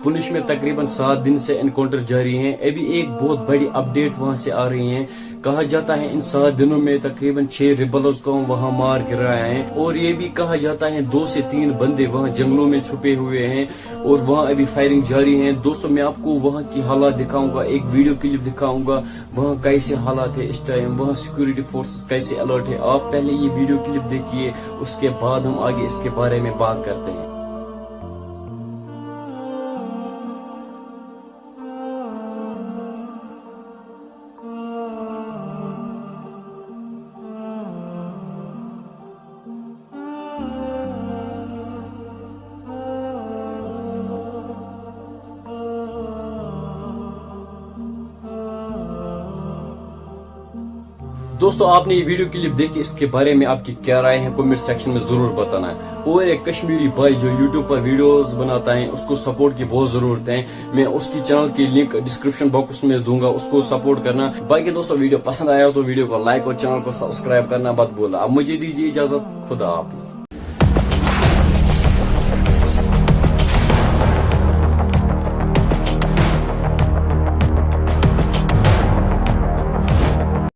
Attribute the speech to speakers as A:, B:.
A: पुंछ में तकरीबन 7 दिन से एनकाउंटर जारी हैं। अभी एक बहुत बड़ी अपडेट वहां से आ रही है। कहा जाता है इन 7 दिनों में तकरीबन 6 रिबल्स को वहां मार गिराया है, और ये भी कहा जाता है 2 से 3 बंदे वहां जंगलों में छुपे हुए हैं और वहां अभी फायरिंग जारी है। दोस्तों मैं आपको वहां की हालात दिखाऊंगा, एक वीडियो क्लिप दिखाऊंगा वहां कैसे हालात है इस टाइम, वहां सिक्योरिटी फोर्सेस कैसे अलर्ट है। आप पहले ये वीडियो क्लिप देखिए, उसके बाद हम आगे इसके बारे में बात करते हैं। दोस्तों आपने ये वीडियो क्लिप देखी, इसके बारे में आपकी क्या राय है कमेंट सेक्शन में जरूर बताना है। और एक कश्मीरी भाई जो यूट्यूब पर वीडियोस बनाता है, उसको सपोर्ट की बहुत जरूरत है। मैं उसकी चैनल की लिंक डिस्क्रिप्शन बॉक्स में दूंगा, उसको सपोर्ट करना। बाकी दोस्तों वीडियो पसंद आया तो वीडियो को लाइक और चैनल को सब्सक्राइब करना मत भूलना। अब मुझे दीजिए इजाजत, खुदा हाफिज।